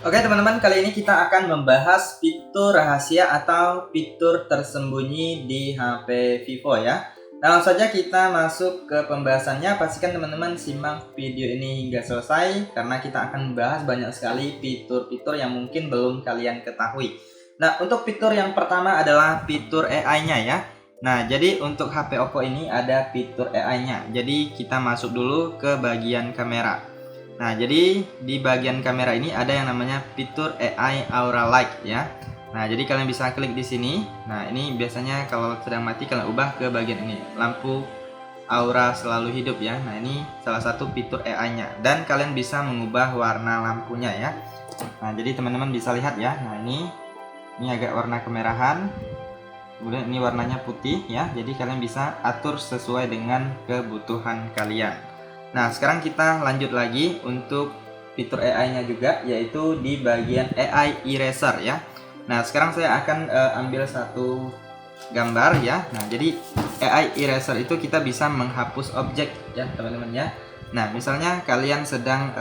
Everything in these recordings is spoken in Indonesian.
Oke teman-teman, kali ini kita akan membahas fitur rahasia atau fitur tersembunyi di HP Vivo ya. Nah, langsung saja kita masuk ke pembahasannya. Pastikan teman-teman simak video ini hingga selesai karena kita akan membahas banyak sekali fitur-fitur yang mungkin belum kalian ketahui. Nah, untuk fitur yang pertama adalah fitur AI-nya ya. Nah, jadi untuk HP Oppo ini ada fitur AI-nya. Jadi kita masuk dulu ke bagian kamera. Nah, jadi di bagian kamera ini ada yang namanya fitur AI Aura Light ya. Nah, jadi kalian bisa klik di sini. Nah, ini biasanya kalau sedang mati kalian ubah ke bagian ini, lampu aura selalu hidup ya. Nah, ini salah satu fitur AI-nya dan kalian bisa mengubah warna lampunya ya. Nah, jadi teman-teman bisa lihat ya. Nah, ini agak warna kemerahan. Kemudian ini warnanya putih ya. Jadi kalian bisa atur sesuai dengan kebutuhan kalian. Nah, sekarang kita lanjut lagi untuk fitur AI-nya juga, yaitu di bagian AI Eraser ya. Nah, sekarang saya akan ambil satu gambar ya. Nah, jadi AI Eraser itu kita bisa menghapus objek ya, teman-teman ya. Nah, misalnya kalian sedang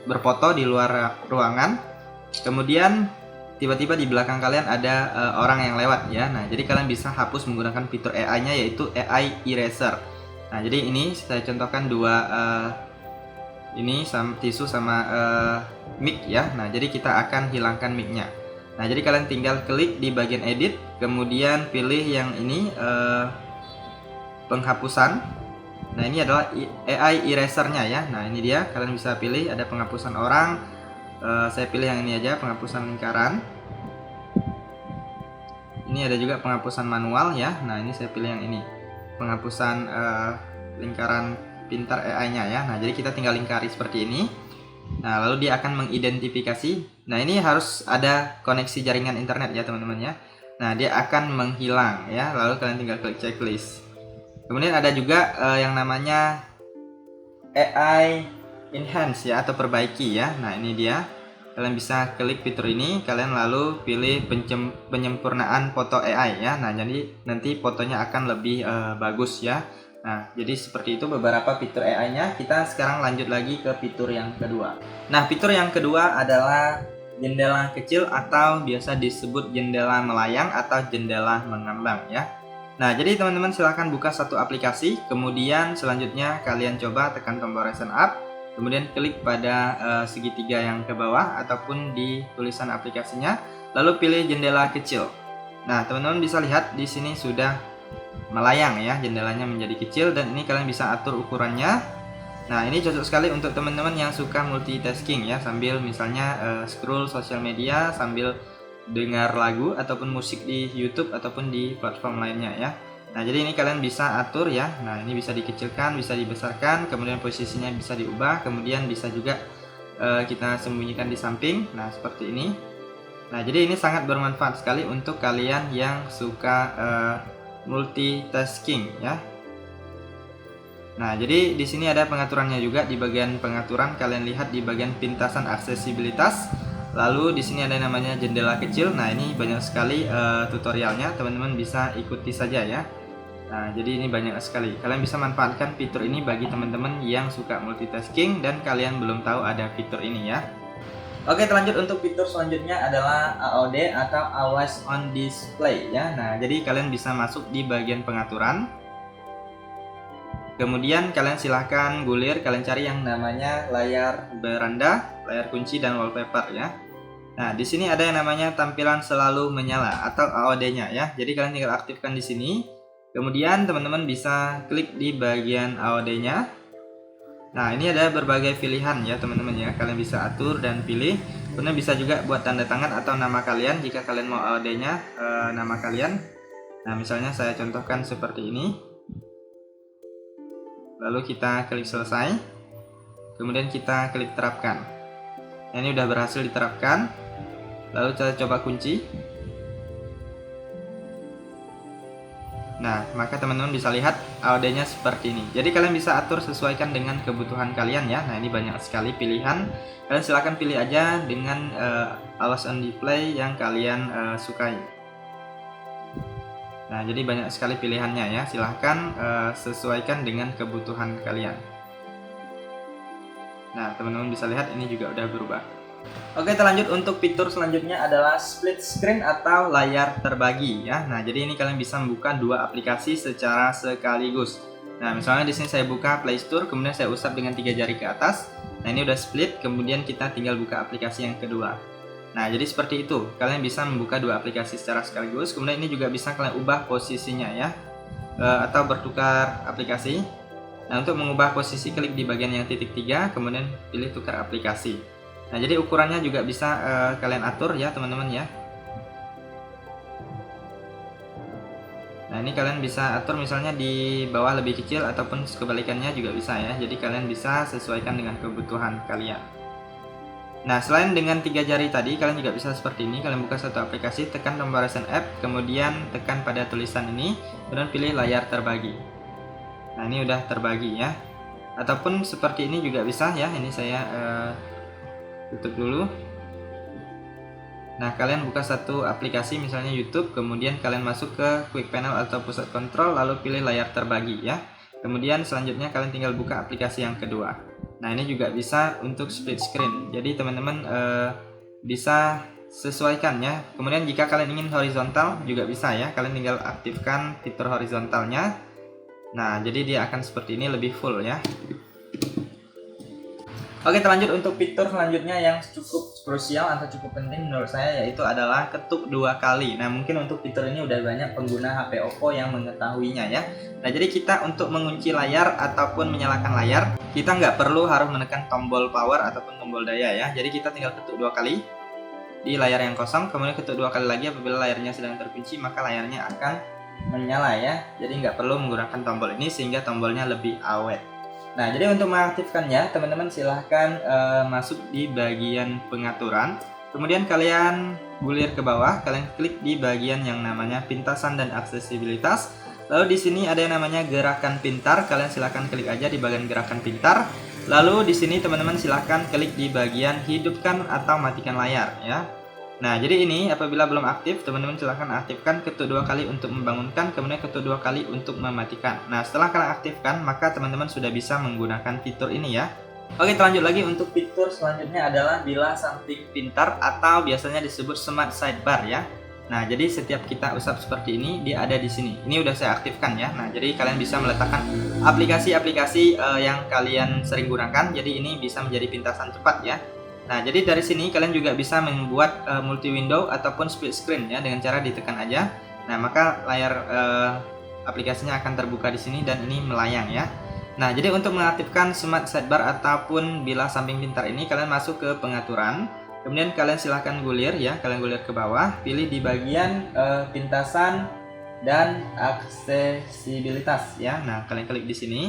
berfoto di luar ruangan, kemudian tiba-tiba di belakang kalian ada orang yang lewat ya. Nah, jadi kalian bisa hapus menggunakan fitur AI-nya yaitu AI Eraser. Nah, jadi ini saya contohkan dua ini tisu sama mic ya. Nah, jadi kita akan hilangkan mic-nya. Nah, jadi kalian tinggal klik di bagian edit, kemudian pilih yang ini penghapusan. Nah, ini adalah AI Eraser-nya ya. Nah, ini dia, kalian bisa pilih ada penghapusan orang. Saya pilih yang ini aja, penghapusan lingkaran. Ini ada juga penghapusan manual ya. Nah, ini saya pilih yang ini, penghapusan lingkaran pintar AI-nya ya. Nah, jadi kita tinggal lingkari seperti ini. Nah, lalu dia akan mengidentifikasi. Nah, ini harus ada koneksi jaringan internet ya, teman-teman ya. Nah, dia akan menghilang ya. Lalu kalian tinggal klik checklist. Kemudian ada juga yang namanya AI Enhance ya, atau perbaiki ya. Nah, ini dia. Kalian bisa klik fitur ini, kalian lalu pilih penyempurnaan foto AI ya. Nah, jadi nanti fotonya akan lebih bagus ya. Nah, jadi seperti itu beberapa fitur AI-nya. Kita sekarang lanjut lagi ke fitur yang kedua. Nah, fitur yang kedua adalah jendela kecil atau biasa disebut jendela melayang atau jendela mengambang ya. Nah, jadi teman-teman silahkan buka satu aplikasi, kemudian selanjutnya kalian coba tekan tombol Resen Up, kemudian klik pada segitiga yang ke bawah ataupun di tulisan aplikasinya, lalu pilih jendela kecil. Nah, teman-teman bisa lihat di sini sudah melayang ya, jendelanya menjadi kecil dan ini kalian bisa atur ukurannya. Nah, ini cocok sekali untuk teman-teman yang suka multitasking ya, sambil misalnya scroll sosial media, sambil dengar lagu ataupun musik di YouTube ataupun di platform lainnya ya. Nah, jadi ini kalian bisa atur ya. Nah, ini bisa dikecilkan, bisa dibesarkan, kemudian posisinya bisa diubah, kemudian bisa juga kita sembunyikan di samping. Nah, seperti ini. Nah, jadi ini sangat bermanfaat sekali untuk kalian yang suka multitasking ya. Nah, jadi di sini ada pengaturannya juga. Di bagian pengaturan kalian lihat di bagian pintasan aksesibilitas. Lalu di sini ada yang namanya jendela kecil. Nah, ini banyak sekali tutorialnya, teman-teman bisa ikuti saja ya. Nah, jadi ini banyak sekali. Kalian bisa manfaatkan fitur ini bagi teman-teman yang suka multitasking dan kalian belum tahu ada fitur ini ya. Oke, lanjut untuk fitur selanjutnya adalah AOD atau Always on Display ya. Nah, jadi kalian bisa masuk di bagian pengaturan. Kemudian kalian silahkan gulir, kalian cari yang namanya layar beranda, layar kunci dan wallpaper ya. Nah, di sini ada yang namanya tampilan selalu menyala atau AOD-nya ya. Jadi kalian tinggal aktifkan di sini. Kemudian teman-teman bisa klik di bagian AOD-nya. Nah, ini ada berbagai pilihan ya, teman-teman ya. Kalian bisa atur dan pilih. Kemudian bisa juga buat tanda tangan atau nama kalian jika kalian mau AOD-nya nama kalian. Nah, misalnya saya contohkan seperti ini. Lalu kita klik selesai. Kemudian kita klik terapkan. Nah, ini udah berhasil diterapkan. Lalu saya coba kunci. Nah, maka teman-teman bisa lihat AOD-nya seperti ini. Jadi kalian bisa atur sesuaikan dengan kebutuhan kalian ya. Nah, ini banyak sekali pilihan. Kalian silahkan pilih aja dengan Always on Display yang kalian sukai. Nah, jadi banyak sekali pilihannya ya. Silahkan sesuaikan dengan kebutuhan kalian. Nah, teman-teman bisa lihat ini juga udah berubah. Oke, terlanjut untuk fitur selanjutnya adalah split screen atau layar terbagi ya. Nah, jadi ini kalian bisa membuka dua aplikasi secara sekaligus. Nah, misalnya di sini saya buka Play Store, kemudian saya usap dengan 3 jari ke atas. Nah, ini udah split, kemudian kita tinggal buka aplikasi yang kedua. Nah, jadi seperti itu. Kalian bisa membuka dua aplikasi secara sekaligus. Kemudian ini juga bisa kalian ubah posisinya ya. Atau bertukar aplikasi. Nah, untuk mengubah posisi klik di bagian yang titik 3, kemudian pilih tukar aplikasi. Nah, jadi ukurannya juga bisa kalian atur ya teman-teman ya. Nah, ini kalian bisa atur misalnya di bawah lebih kecil ataupun kebalikannya juga bisa ya. Jadi kalian bisa sesuaikan dengan kebutuhan kalian. Nah, selain dengan 3 jari tadi, kalian juga bisa seperti ini. Kalian buka satu aplikasi, tekan tombol recent app, kemudian tekan pada tulisan ini, kemudian pilih layar terbagi. Nah, ini udah terbagi ya. Ataupun seperti ini juga bisa ya. Ini saya tutup dulu. Nah, kalian buka satu aplikasi misalnya YouTube, kemudian kalian masuk ke quick panel atau pusat kontrol, lalu pilih layar terbagi ya. Kemudian selanjutnya kalian tinggal buka aplikasi yang kedua. Nah, ini juga bisa untuk split screen. Jadi teman-teman bisa sesuaikan ya. Kemudian jika kalian ingin horizontal juga bisa ya. Kalian tinggal aktifkan fitur horizontalnya. Nah, jadi dia akan seperti ini, lebih full ya. Oke, terlanjut untuk fitur selanjutnya yang cukup krusial atau cukup penting menurut saya, yaitu adalah ketuk 2 kali. Nah, mungkin untuk fitur ini udah banyak pengguna HP Oppo yang mengetahuinya ya. Nah, jadi kita untuk mengunci layar ataupun menyalakan layar, kita nggak perlu harus menekan tombol power ataupun tombol daya ya. Jadi kita tinggal ketuk 2 kali di layar yang kosong, kemudian ketuk 2 kali lagi apabila layarnya sedang terkunci, maka layarnya akan menyala ya. Jadi nggak perlu menggunakan tombol ini sehingga tombolnya lebih awet. Nah, jadi untuk mengaktifkannya, teman-teman silahkan masuk di bagian pengaturan. Kemudian kalian gulir ke bawah, kalian klik di bagian yang namanya pintasan dan aksesibilitas. Lalu di sini ada yang namanya gerakan pintar, kalian silahkan klik aja di bagian gerakan pintar. Lalu di sini teman-teman silahkan klik di bagian hidupkan atau matikan layar ya. Nah, jadi ini apabila belum aktif, teman-teman silahkan aktifkan, ketuk 2 kali untuk membangunkan, kemudian ketuk 2 kali untuk mematikan. Nah, setelah kalian aktifkan, maka teman-teman sudah bisa menggunakan fitur ini ya. Oke, lanjut lagi untuk fitur selanjutnya adalah bilah samping pintar atau biasanya disebut smart sidebar ya. Nah, jadi setiap kita usap seperti ini, dia ada di sini. Ini udah saya aktifkan ya. Nah, jadi kalian bisa meletakkan aplikasi-aplikasi yang kalian sering gunakan. Jadi ini bisa menjadi pintasan cepat ya. Nah, jadi dari sini kalian juga bisa membuat multi window ataupun split screen ya dengan cara ditekan aja. Nah, maka layar aplikasinya akan terbuka di sini dan ini melayang ya. Nah, jadi untuk mengaktifkan smart sidebar ataupun bilah samping pintar ini, kalian masuk ke pengaturan. Kemudian kalian silahkan gulir ya, kalian gulir ke bawah, pilih di bagian pintasan dan aksesibilitas ya. Nah, kalian klik di sini.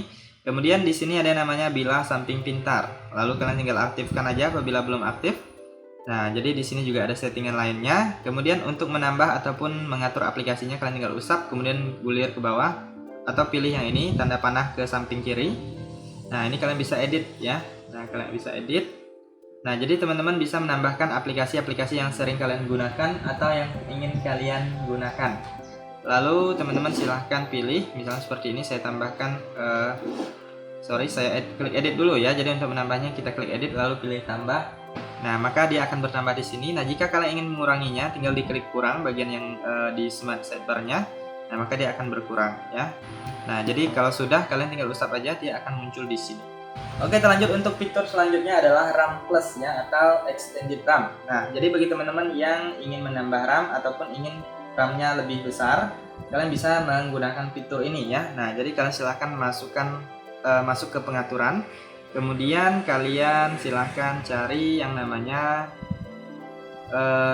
Kemudian di sini ada yang namanya bilah samping pintar. Lalu kalian tinggal aktifkan aja apabila belum aktif. Nah, jadi di sini juga ada settingan lainnya. Kemudian untuk menambah ataupun mengatur aplikasinya, kalian tinggal usap, kemudian gulir ke bawah atau pilih yang ini tanda panah ke samping kiri. Nah, ini kalian bisa edit ya. Nah, kalian bisa edit. Nah, jadi teman-teman bisa menambahkan aplikasi-aplikasi yang sering kalian gunakan atau yang ingin kalian gunakan. Lalu teman-teman silahkan pilih, misalnya seperti ini saya tambahkan, saya klik edit dulu ya. Jadi untuk menambahnya kita klik edit lalu pilih tambah. Nah, maka dia akan bertambah di sini. Nah, jika kalian ingin menguranginya, tinggal diklik kurang bagian yang di smart sidebar-nya. Nah, maka dia akan berkurang ya. Nah, jadi kalau sudah kalian tinggal usap aja, dia akan muncul di sini. Oke, terlanjut untuk fitur selanjutnya adalah RAM Plus ya atau Extended RAM. Nah, jadi bagi teman-teman yang ingin menambah RAM ataupun ingin RAM-nya lebih besar, kalian bisa menggunakan fitur ini ya. Nah, jadi kalian silahkan masuk ke pengaturan, kemudian kalian silahkan cari yang namanya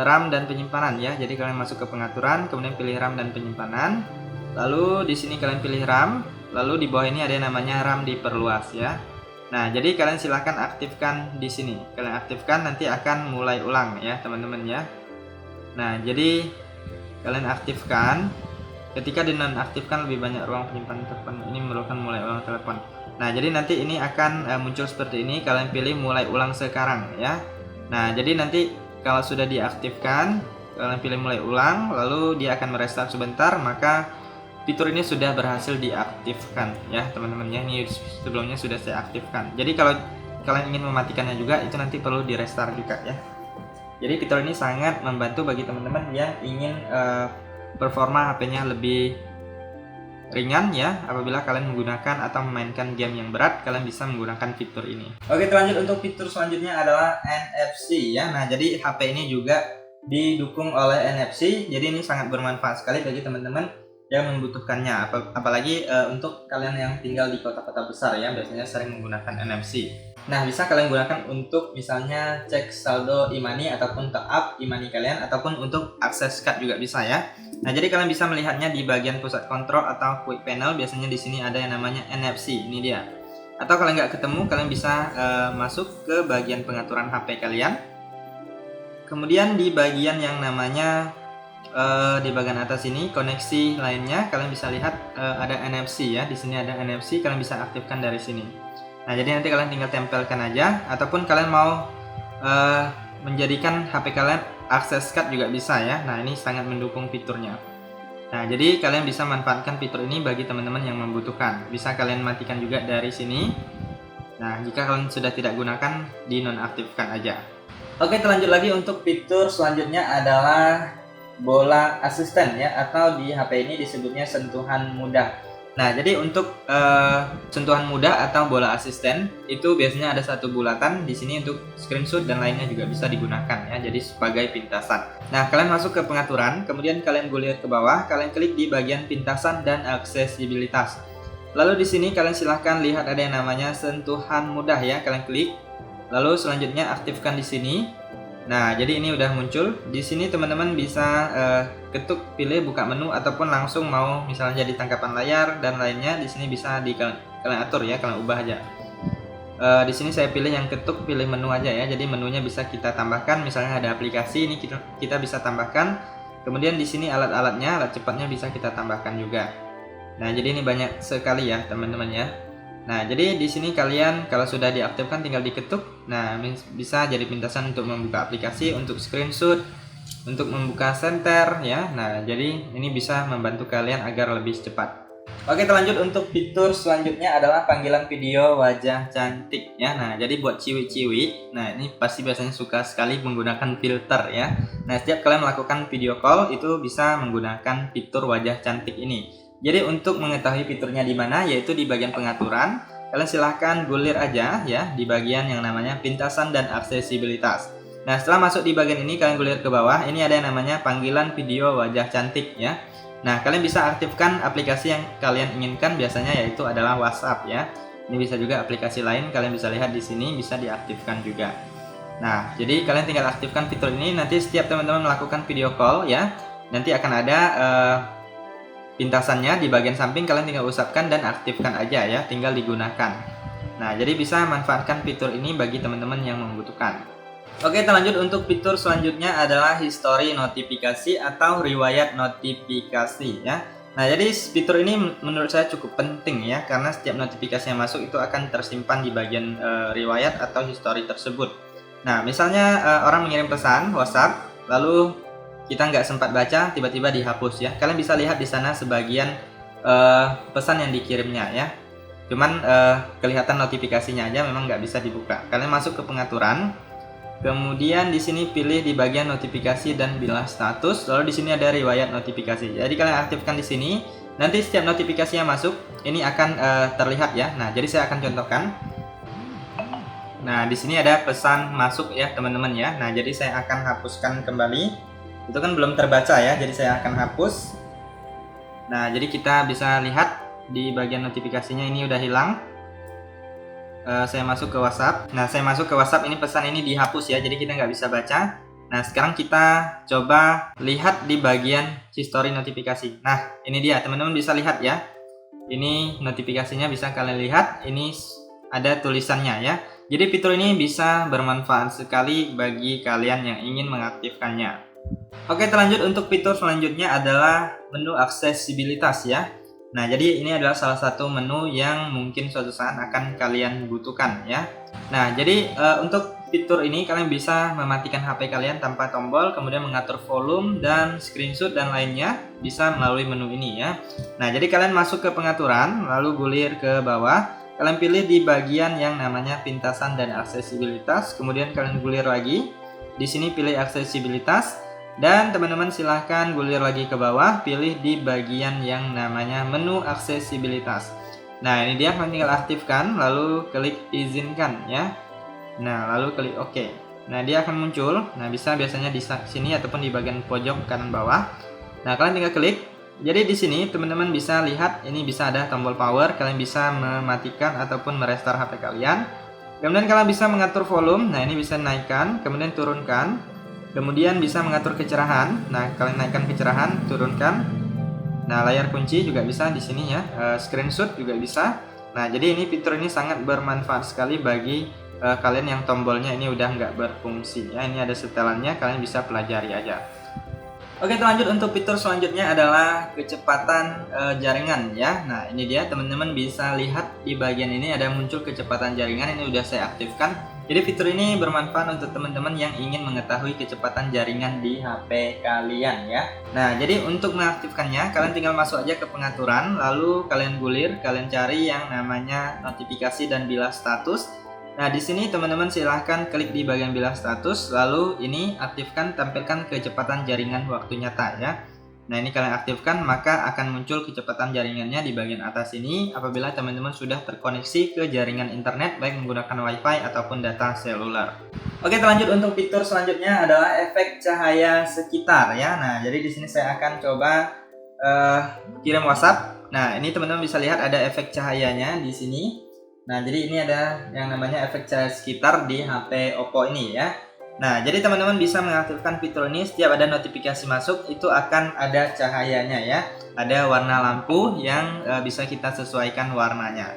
RAM dan penyimpanan ya. Jadi kalian masuk ke pengaturan, kemudian pilih RAM dan penyimpanan. Lalu di sini kalian pilih RAM, lalu di bawah ini ada yang namanya RAM diperluas ya. Nah, jadi kalian silahkan aktifkan di sini. Kalian aktifkan, nanti akan mulai ulang ya teman-teman ya. Nah, jadi kalian aktifkan. Ketika dinonaktifkan lebih banyak ruang penyimpanan telepon, ini memerlukan mulai ulang telepon. Nah, jadi nanti ini akan muncul seperti ini. Kalian pilih mulai ulang sekarang ya. Nah, jadi nanti kalau sudah diaktifkan, kalian pilih mulai ulang, lalu dia akan merestart sebentar, maka fitur ini sudah berhasil diaktifkan ya teman-teman ya. Ini sebelumnya sudah saya aktifkan. Jadi kalau kalian ingin mematikannya juga, itu nanti perlu di restart juga ya. Jadi fitur ini sangat membantu bagi teman-teman yang ingin performa HP-nya lebih ringan ya. Apabila kalian menggunakan atau memainkan game yang berat, kalian bisa menggunakan fitur ini. Oke, lanjut untuk fitur selanjutnya adalah NFC ya. Nah, jadi HP ini juga didukung oleh NFC. Jadi ini sangat bermanfaat sekali bagi teman-teman yang membutuhkannya. Apalagi untuk kalian yang tinggal di kota-kota besar ya, biasanya sering menggunakan NFC. Nah, bisa kalian gunakan untuk misalnya cek saldo e-money ataupun top up e-money kalian, ataupun untuk akses card juga bisa ya. Nah, jadi kalian bisa melihatnya di bagian pusat kontrol atau quick panel. Biasanya di sini ada yang namanya NFC, ini dia. Atau kalau nggak ketemu, kalian bisa masuk ke bagian pengaturan HP kalian. Kemudian di bagian yang namanya di bagian atas ini koneksi lainnya, kalian bisa lihat ada NFC ya. Di sini ada NFC, kalian bisa aktifkan dari sini. Nah, jadi nanti kalian tinggal tempelkan aja, ataupun kalian mau menjadikan HP kalian akses card juga bisa ya. Nah, ini sangat mendukung fiturnya. Nah, jadi kalian bisa manfaatkan fitur ini bagi teman-teman yang membutuhkan. Bisa kalian matikan juga dari sini. Nah, jika kalian sudah tidak gunakan, dinonaktifkan aja. Oke, lanjut lagi untuk fitur selanjutnya adalah bola asisten ya, atau di HP ini disebutnya sentuhan mudah. Nah, jadi untuk sentuhan mudah atau bola asisten itu biasanya ada satu bulatan di sini untuk screenshot dan lainnya juga bisa digunakan ya. Jadi sebagai pintasan. Nah, kalian masuk ke pengaturan, kemudian kalian gulir ke bawah, kalian klik di bagian pintasan dan aksesibilitas. Lalu di sini kalian silahkan lihat ada yang namanya sentuhan mudah ya, kalian klik. Lalu selanjutnya aktifkan di sini. Nah, jadi ini udah muncul. Di sini teman-teman bisa ketuk pilih buka menu, ataupun langsung mau misalnya jadi tangkapan layar dan lainnya. Di sini bisa kalian atur ya, kalian ubah aja. Di sini saya pilih yang ketuk pilih menu aja ya. Jadi menunya bisa kita tambahkan, misalnya ada aplikasi ini kita bisa tambahkan. Kemudian di sini alat-alatnya, alat cepatnya bisa kita tambahkan juga. Nah, jadi ini banyak sekali ya teman-teman ya. Nah, jadi di sini kalian kalau sudah diaktifkan tinggal diketuk. Nah, bisa jadi pintasan untuk membuka aplikasi, untuk screenshot, untuk membuka center ya. Nah, jadi ini bisa membantu kalian agar lebih cepat. Oke, lanjut untuk fitur selanjutnya adalah panggilan video wajah cantik ya. Nah, jadi buat ciwi-ciwi, nah ini pasti biasanya suka sekali menggunakan filter ya. Nah, setiap kalian melakukan video call itu bisa menggunakan fitur wajah cantik ini. Jadi untuk mengetahui fiturnya di mana, yaitu di bagian pengaturan, kalian silahkan gulir aja ya di bagian yang namanya pintasan dan aksesibilitas. Nah, setelah masuk di bagian ini, kalian gulir ke bawah, ini ada yang namanya panggilan video wajah cantik ya. Nah, kalian bisa aktifkan aplikasi yang kalian inginkan, biasanya yaitu adalah WhatsApp ya. Ini bisa juga aplikasi lain, kalian bisa lihat di sini bisa diaktifkan juga. Nah, jadi kalian tinggal aktifkan fitur ini, nanti setiap teman-teman melakukan video call ya, nanti akan ada pintasannya di bagian samping, kalian tinggal usapkan dan aktifkan aja ya, tinggal digunakan. Nah, jadi bisa manfaatkan fitur ini bagi teman-teman yang membutuhkan. Oke, lanjut untuk fitur selanjutnya adalah history notifikasi atau riwayat notifikasi ya. Nah, jadi fitur ini menurut saya cukup penting ya, karena setiap notifikasi yang masuk itu akan tersimpan di bagian riwayat atau history tersebut. Nah, misalnya orang mengirim pesan WhatsApp, lalu kita nggak sempat baca, tiba-tiba dihapus ya. Kalian bisa lihat di sana sebagian pesan yang dikirimnya ya. Cuman kelihatan notifikasinya aja, memang nggak bisa dibuka. Kalian masuk ke pengaturan, kemudian di sini pilih di bagian notifikasi dan bilah status. Lalu di sini ada riwayat notifikasi. Jadi kalian aktifkan di sini. Nanti setiap notifikasi yang masuk ini akan terlihat ya. Nah, jadi saya akan contohkan. Nah, di sini ada pesan masuk ya teman-teman ya. Nah, jadi saya akan hapuskan kembali. Itu kan belum terbaca ya, jadi saya akan hapus. Nah, jadi kita bisa lihat di bagian notifikasinya ini udah hilang. Saya masuk ke WhatsApp. Nah, saya masuk ke WhatsApp, ini pesan ini dihapus ya, jadi kita nggak bisa baca. Nah, sekarang kita coba lihat di bagian history notifikasi. Nah, ini dia, teman-teman bisa lihat ya. Ini notifikasinya bisa kalian lihat, ini ada tulisannya ya. Jadi fitur ini bisa bermanfaat sekali bagi kalian yang ingin mengaktifkannya. Oke, lanjut untuk fitur selanjutnya adalah menu aksesibilitas ya. Nah, jadi ini adalah salah satu menu yang mungkin suatu saat akan kalian butuhkan ya. Nah, jadi untuk fitur ini kalian bisa mematikan HP kalian tanpa tombol, kemudian mengatur volume dan screenshot dan lainnya bisa melalui menu ini ya. Nah, jadi kalian masuk ke pengaturan, lalu gulir ke bawah, kalian pilih di bagian yang namanya pintasan dan aksesibilitas, kemudian kalian gulir lagi. Di sini pilih aksesibilitas dan teman-teman silahkan gulir lagi ke bawah, pilih di bagian yang namanya menu aksesibilitas. Nah, ini dia, kalian tinggal aktifkan lalu klik izinkan ya. Nah, lalu klik OK. Nah, dia akan muncul. Nah, bisa biasanya di sini ataupun di bagian pojok kanan bawah. Nah, kalian tinggal klik. Jadi di sini teman-teman bisa lihat ini bisa ada tombol power, kalian bisa mematikan ataupun merestore HP kalian. Kemudian kalian bisa mengatur volume. Nah, ini bisa naikkan, kemudian turunkan. Kemudian bisa mengatur kecerahan. Nah, kalian naikkan kecerahan, turunkan. Nah, layar kunci juga bisa di sini ya. Screenshot juga bisa. Nah, jadi ini fitur ini sangat bermanfaat sekali bagi kalian yang tombolnya ini udah nggak berfungsi ya. Ini ada setelannya, kalian bisa pelajari aja. Oke, lanjut untuk fitur selanjutnya adalah kecepatan jaringan ya. Nah, ini dia teman-teman bisa lihat di bagian ini ada muncul kecepatan jaringan, ini udah saya aktifkan. Jadi fitur ini bermanfaat untuk teman-teman yang ingin mengetahui kecepatan jaringan di HP kalian ya. Nah, jadi untuk mengaktifkannya kalian tinggal masuk aja ke pengaturan, lalu kalian gulir, kalian cari yang namanya notifikasi dan bilas status. Nah, di sini teman-teman silahkan klik di bagian bilas status, lalu ini aktifkan tampilkan kecepatan jaringan waktu nyata ya. Nah, ini kalian aktifkan maka akan muncul kecepatan jaringannya di bagian atas ini apabila teman-teman sudah terkoneksi ke jaringan internet baik menggunakan WiFi ataupun data seluler. Oke, lanjut untuk fitur selanjutnya adalah efek cahaya sekitar ya. Nah, jadi di sini saya akan coba kirim WhatsApp. Nah, ini teman-teman bisa lihat ada efek cahayanya di sini. Nah, jadi ini ada yang namanya efek cahaya sekitar di HP Oppo ini ya. Nah, jadi teman-teman bisa mengaktifkan fitur ini setiap ada notifikasi masuk itu akan ada cahayanya ya. Ada warna lampu yang bisa kita sesuaikan warnanya.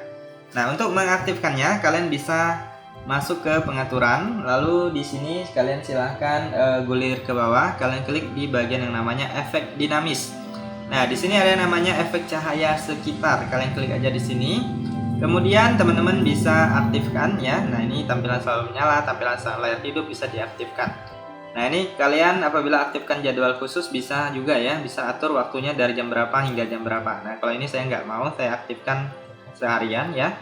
Nah, untuk mengaktifkannya kalian bisa masuk ke pengaturan, lalu di sini kalian silahkan gulir ke bawah, kalian klik di bagian yang namanya efek dinamis. Nah, di sini ada yang namanya efek cahaya sekitar, kalian klik aja di sini. Kemudian teman-teman bisa aktifkan ya. Nah, ini tampilan selalu menyala, tampilan saat layar hidup bisa diaktifkan. Nah, ini kalian apabila aktifkan jadwal khusus bisa juga ya, bisa atur waktunya dari jam berapa hingga jam berapa. Nah, kalau ini saya nggak mau, saya aktifkan seharian ya.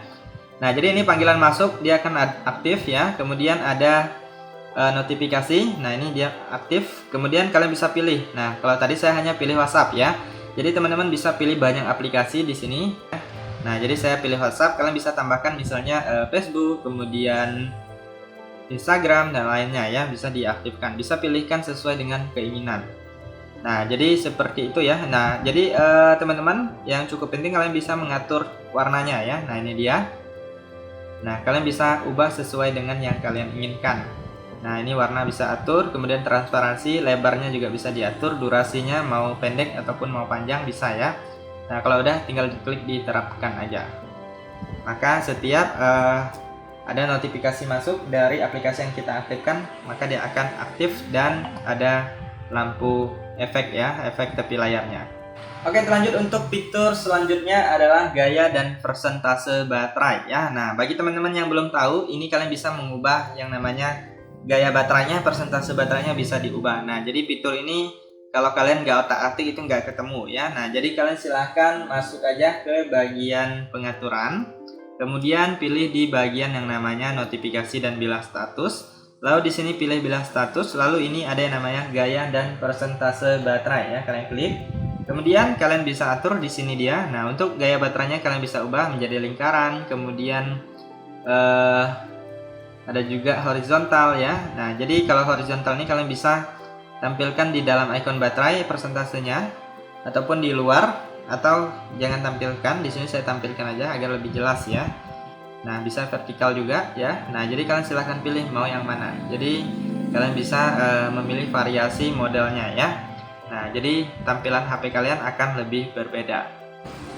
Nah, jadi ini panggilan masuk dia akan aktif ya. Kemudian ada notifikasi. Nah, ini dia aktif. Kemudian kalian bisa pilih. Nah, kalau tadi saya hanya pilih WhatsApp ya. Jadi teman-teman bisa pilih banyak aplikasi di sini. Nah, jadi saya pilih WhatsApp, kalian bisa tambahkan misalnya Facebook, kemudian Instagram dan lainnya ya, bisa diaktifkan, bisa pilihkan sesuai dengan keinginan. Nah, jadi seperti itu ya. Nah, jadi teman-teman yang cukup penting kalian bisa mengatur warnanya ya. Nah, ini dia. Nah, kalian bisa ubah sesuai dengan yang kalian inginkan. Nah, ini warna bisa atur, kemudian transparansi, lebarnya juga bisa diatur, durasinya mau pendek ataupun mau panjang bisa ya. Nah, kalau udah tinggal diklik diterapkan aja. Maka setiap ada notifikasi masuk dari aplikasi yang kita aktifkan, maka dia akan aktif dan ada lampu efek ya, efek tepi layarnya. Oke, lanjut untuk fitur selanjutnya adalah gaya dan persentase baterai ya. Nah, bagi teman-teman yang belum tahu, ini kalian bisa mengubah yang namanya gaya baterainya, persentase baterainya bisa diubah. Nah, jadi fitur ini kalau kalian nggak otak-atik itu nggak ketemu ya. Nah, jadi kalian silahkan masuk aja ke bagian pengaturan. Kemudian pilih di bagian yang namanya notifikasi dan bilas status. Lalu di sini pilih bilas status. Lalu ini ada yang namanya gaya dan persentase baterai ya. Kalian klik. Kemudian kalian bisa atur di sini dia. Nah, untuk gaya baterainya kalian bisa ubah menjadi lingkaran. Kemudian ada juga horizontal ya. Nah, jadi kalau horizontal ini kalian bisa tampilkan di dalam icon baterai persentasenya ataupun di luar, atau jangan tampilkan. Di sini saya tampilkan aja agar lebih jelas ya. Nah, bisa vertikal juga ya. Nah, jadi kalian silahkan pilih mau yang mana. Jadi kalian bisa memilih variasi modelnya ya. Nah, jadi tampilan HP kalian akan lebih berbeda.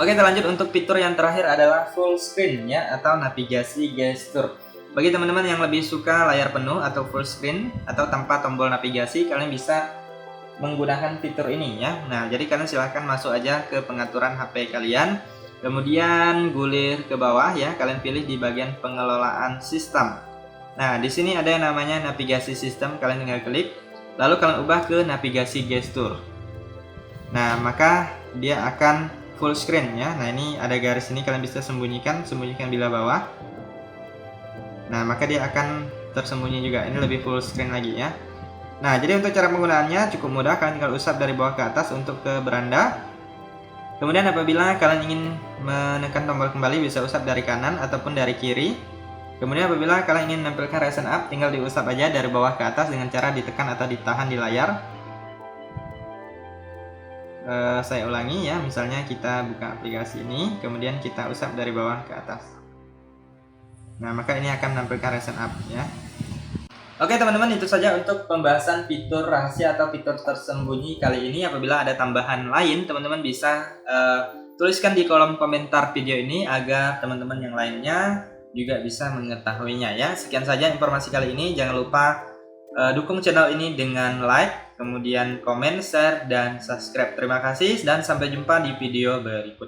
Oke, lanjut untuk fitur yang terakhir adalah full screen ya, atau navigasi gestur. Bagi teman-teman yang lebih suka layar penuh atau full screen atau tanpa tombol navigasi, kalian bisa menggunakan fitur ini ya. Nah, jadi kalian silahkan masuk aja ke pengaturan HP kalian, kemudian gulir ke bawah ya, kalian pilih di bagian pengelolaan sistem. Nah, di sini ada yang namanya navigasi sistem, kalian tinggal klik, lalu kalian ubah ke navigasi gestur. Nah, maka dia akan full screen ya. Nah, ini ada garis ini, kalian bisa sembunyikan bila bawah. Nah, maka dia akan tersembunyi juga. Ini lebih full screen lagi ya. Nah, jadi untuk cara penggunaannya cukup mudah. Kalian tinggal usap dari bawah ke atas untuk ke beranda. Kemudian apabila kalian ingin menekan tombol kembali, bisa usap dari kanan ataupun dari kiri. Kemudian apabila kalian ingin menampilkan Ryzen up, tinggal diusap aja dari bawah ke atas dengan cara ditekan atau ditahan di layar. Saya ulangi ya, misalnya kita buka aplikasi ini, kemudian kita usap dari bawah ke atas. Nah, maka ini akan menampilkan Ryzen up ya. Oke teman-teman, itu saja untuk pembahasan fitur rahasia atau fitur tersembunyi kali ini. Apabila ada tambahan lain, teman-teman bisa tuliskan di kolom komentar video ini agar teman-teman yang lainnya juga bisa mengetahuinya ya. Sekian saja informasi kali ini. Jangan lupa dukung channel ini dengan like, kemudian komen, share, dan subscribe. Terima kasih dan sampai jumpa di video berikutnya.